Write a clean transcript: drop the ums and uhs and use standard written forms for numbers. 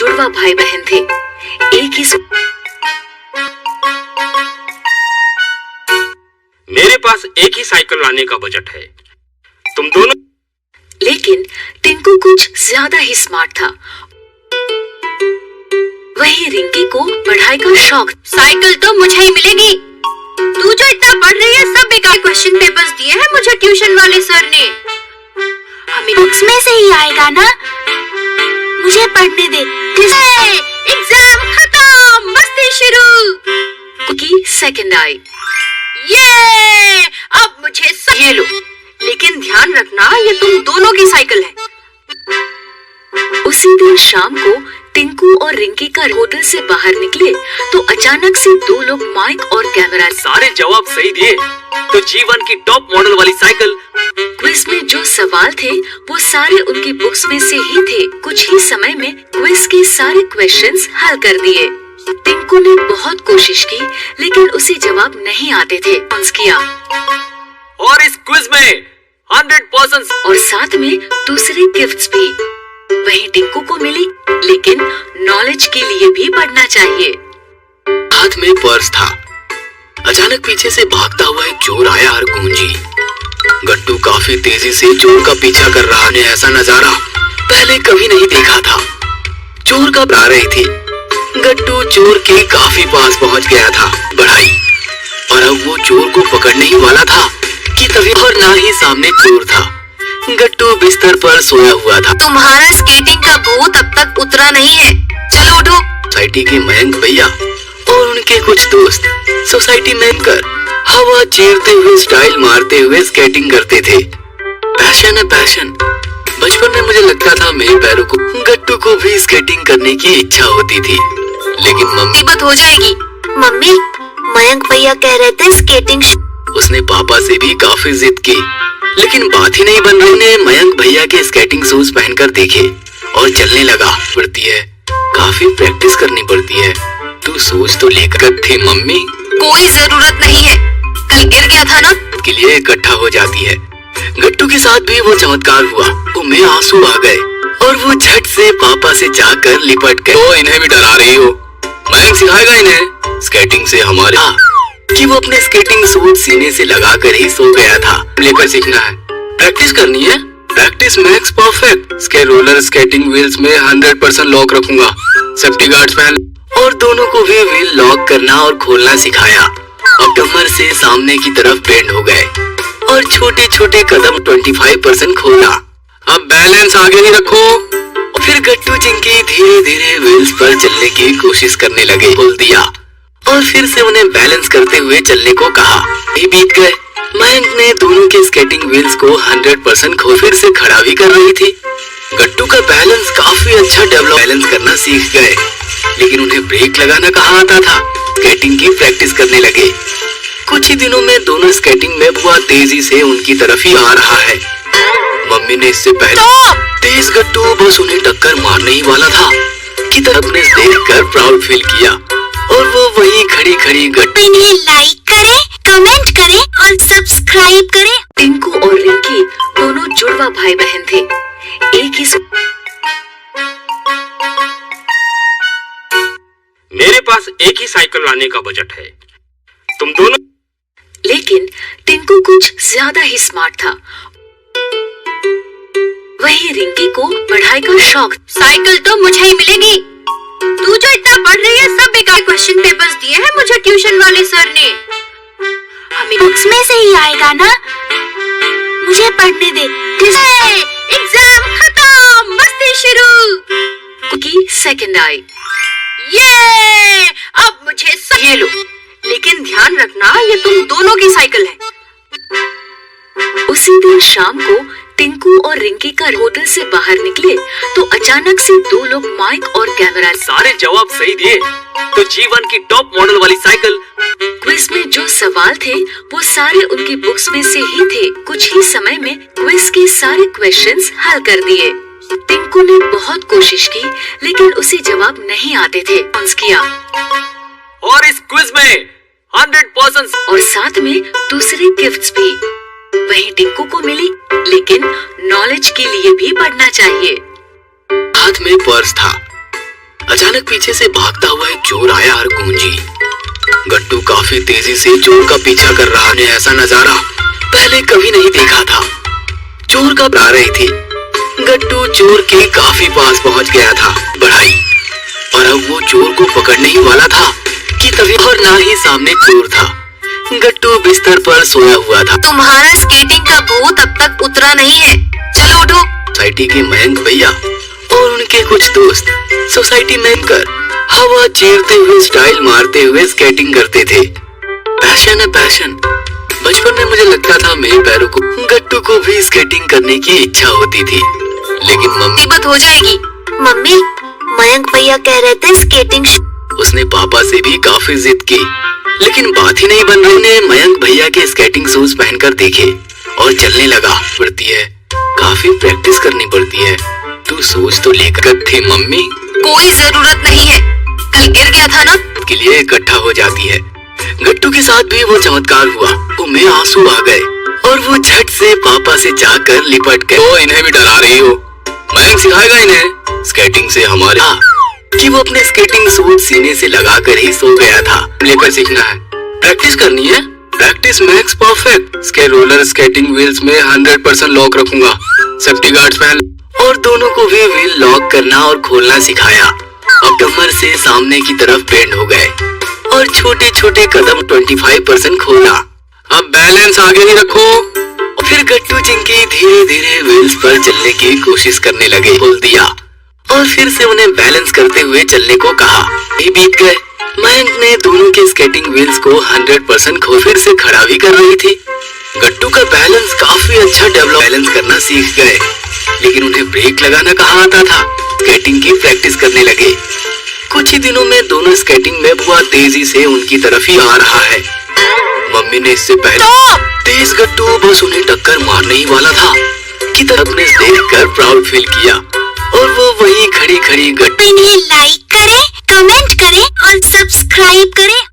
जुड़वा भाई बहन थे। एक ही मेरे पास एक ही साइकिल लाने का बजट है, तुम दोनों। लेकिन टिंकू कुछ ज्यादा ही स्मार्ट था। वही रिंकी को पढ़ाई का शौक। साइकिल तो मुझे ही मिलेगी। तू जो इतना पढ़ रही है, सब बेकार क्वेश्चन पेपर्स दिए हैं मुझे ट्यूशन वाले सर ने। हमें बुक्स में से ही आएगा ना, मुझे पढ़ने दे। एग्जाम खत्म, मस्ती शुरू। की सेकंड आई। ये अब मुझे ये लो, लेकिन ध्यान रखना ये तुम दोनों की साइकिल है। उसी दिन शाम को टिंकू और रिंकी का होटल से बाहर निकले तो अचानक से दो लोग माइक और कैमरा। सारे जवाब सही दिए तो जीवन की टॉप मॉडल वाली साइकिल। क्विज में जो सवाल थे वो सारे उनकी बुक्स में से ही थे। कुछ ही समय में क्विज के सारे क्वेश्चंस हल कर दिए। टिंकू ने बहुत कोशिश की लेकिन उसे जवाब नहीं आते थे। किया और इस क्विज में 100% और साथ में दूसरे गिफ्ट्स भी वही टिंकू को मिली, लेकिन नॉलेज के लिए भी पढ़ना चाहिए। हाथ में पर्स था। अचानक पीछे से भागता हुआ एक चोर आया और गूंजी। गट्टू काफी तेजी से चोर का पीछा कर रहा ने ऐसा नजारा पहले कभी नहीं देखा था। चोर का आ रही थी। गट्टू चोर के काफी पास पहुंच गया था बढ़ाई, और अब वो चोर को पकड़ने ही वाला था कि तभी और ना ही सामने चोर था। गट्टू बिस्तर पर सोया हुआ था। तुम्हारा स्केटिंग का भूत अब तक उतरा नहीं है, चलो उठो। सोसाइटी के मयंक भैया और उनके कुछ दोस्त सोसाइटी में कर हवा चीरते हुए स्टाइल मारते हुए स्केटिंग करते थे। पैशन है पैशन। बचपन में मुझे लगता था मेरे पैरों को। गट्टू को भी स्केटिंग करने की इच्छा होती थी, लेकिन मम्मी बात हो जाएगी। मम्मी, मयंक भैया कह रहे थे स्केटिंग। उसने पापा से भी काफी जिद की, लेकिन बात ही नहीं बन रही। ने मयंक भैया के स्केटिंग शूज पहनकर देखे और चलने लगा। पड़ती है, काफी प्रैक्टिस करनी पड़ती है। तू सोच तो लेकर थे मम्मी। कोई जरूरत नहीं है, कल गिर गया था ना। के लिए इकट्ठा हो जाती है। गट्टू के साथ भी वो चमत्कार हुआ। उनमें आंसू आ गए और वो झट से पापा से जाकर लिपट गए। तो इन्हें भी डरा रही हो? मयंक सिखाएगा इन्हें स्केटिंग से हमारे। कि वो अपने स्केटिंग सूट सीने से लगाकर ही सो गया था। लेकर सीखना है, प्रैक्टिस करनी है। Practice max perfect. इसके रोलर स्केटिंग व्हील्स में 100% लॉक रखूंगा। सेफ्टी गार्ड्स पहन। और दोनों को भी व्हील लॉक करना और खोलना सिखाया। और कमर से सामने की तरफ बेंड हो गए और छोटे छोटे कदम 25% खोला। अब बैलेंस आगे ही रखो। फिर गट्टू चिंकी धीरे धीरे व्हील्स पर चलने की कोशिश करने लगे। खोल दिया और फिर से उन्हें बैलेंस करते हुए चलने को कहा। ये बीत गए। मयंक ने दोनों के स्केटिंग व्हील्स को 100% खो फिर से खड़ा भी कर रही थी। गट्टू का बैलेंस काफी अच्छा डेवलप। बैलेंस करना सीख गए, लेकिन उन्हें ब्रेक लगाना कहाँ आता था। स्केटिंग की प्रैक्टिस करने लगे। कुछ ही दिनों में दोनों स्केटिंग में बहुत तेजी से उनकी तरफ ही आ रहा है। मम्मी ने इससे पहले तेज गट्टू बस उन्हें टक्कर मारने ही वाला था कि तरफ ने देखकर प्राउड फील किया। और वो वही खड़ी खड़ी गट्टू। लाइक करें, कमेंट करें और सब्सक्राइब करें। टिंकू और रिंकी दोनों जुड़वा भाई बहन थे। एक ही मेरे पास एक ही साइकिल लाने का बजट है, तुम दोनों। लेकिन टिंकू कुछ ज्यादा ही स्मार्ट था। वही रिंकी को पढ़ाई का शौक। साइकिल तो मुझे ही मिलेगी। तू जो इतना पढ़ रही है, सब बेकार क्वेश्चन पेपर्स दिए हैं मुझे ट्यूशन वाले सर ने। हमें बुक्स में से ही आएगा ना, मुझे पढ़ने दे। एग्जाम खत्म, मस्ती शुरू। की सेकंड आई। ये अब मुझे ये लो, लेकिन ध्यान रखना ये तुम दोनों की साइकिल है। उसी दिन शाम को टिंकू और रिंकी का होटल से बाहर निकले तो अचानक से दो लोग माइक और कैमरा। सारे जवाब सही दिए तो जीवन की टॉप मॉडल वाली साइकिल। क्विज में जो सवाल थे वो सारे उनकी बुक्स में से ही थे। कुछ ही समय में क्विज के सारे क्वेश्चंस हल कर दिए। टिंकू ने बहुत कोशिश की, लेकिन उसे जवाब नहीं आते थे। किया और इस क्विज में 100% और साथ में दूसरे गिफ्ट्स भी वही टिंकू को मिली, लेकिन नॉलेज के लिए भी पढ़ना चाहिए। हाथ में पर्स था। अचानक पीछे से भागता हुआ एक चोर आया और गूंजी। गट्टू काफी तेजी से चोर का पीछा कर रहा ने ऐसा नजारा पहले कभी नहीं देखा था। चोर का आ रही थी। गट्टू चोर के काफी पास पहुंच गया था बढ़ाई, और अब वो चोर को पकड़ने ही वाला था कि तभी और ना ही सामने चोर था। गट्टू बिस्तर पर सोया हुआ था। तुम्हारा स्केटिंग का भूत अब तक उतरा नहीं है, चलो उठो। सोसाइटी के मयंक भैया और उनके कुछ दोस्त सोसाइटी में कर हवा चीरते हुए स्टाइल मारते हुए स्केटिंग करते थे। पैशन है पैशन। बचपन में मुझे लगता था मेरे पैरों को। गट्टू को भी स्केटिंग करने की इच्छा होती थी, लेकिन मम्मी मुसीबत हो जाएगी। मम्मी, मयंक भैया कह रहे थे स्केटिंग। उसने पापा से भी काफी जिद की, लेकिन बात ही नहीं बन रही। ने मयंक भैया के स्केटिंग शूज पहनकर देखे और चलने लगा। पड़ती है, काफी प्रैक्टिस करनी पड़ती है। तू सोच तो लेकर थे मम्मी। कोई जरूरत नहीं है, कल गिर गया था ना। के लिए इकट्ठा हो जाती है। गट्टू के साथ भी वो चमत्कार हुआ। उनमें आंसू आ गए और वो झट से पापा से जाकर लिपट गए। तो इन्हें भी डरा रही हो? मयंक सिखाएगा इन्हें स्केटिंग से हमारे। कि वो अपने स्केटिंग सूट सीने से लगाकर ही सो गया था। लेकर सीखना है, प्रैक्टिस करनी है। Practice makes perfect. इसके रोलर स्केटिंग व्हील्स में 100% लॉक रखूंगा। सेफ्टी गार्ड्स पहन। और दोनों को भी व्हील लॉक करना और खोलना सिखाया। अब कमर से सामने की तरफ बेंड हो गए और छोटे छोटे कदम 25% खोला। अब बैलेंस आगे ही रखो। फिर गट्टू चिंकी धीरे धीरे व्हील्स पर चलने की कोशिश करने लगे। खोल दिया और फिर से उन्हें बैलेंस करते हुए चलने को कहा। ये बीत गए। मयंक ने दोनों के स्केटिंग व्हील्स को 100% खोल फिर से खड़ा भी कर रही थी। गट्टू का बैलेंस काफी अच्छा डेवलप बैलेंस करना सीख गए, लेकिन उन्हें ब्रेक लगाना कहाँ आता था। स्केटिंग की प्रैक्टिस करने लगे। कुछ ही दिनों में दोनों स्केटिंग में बुआ तेजी से उनकी तरफ ही आ रहा है। मम्मी ने इससे पहले तेज गट्टू बस उन्हें टक्कर मारने ही वाला था कि तब ने देखकर प्राउड फील किया और वो वहीं खड़ी खड़ी गट्टू लाइक करें, कमेंट करें और सब्सक्राइब करें।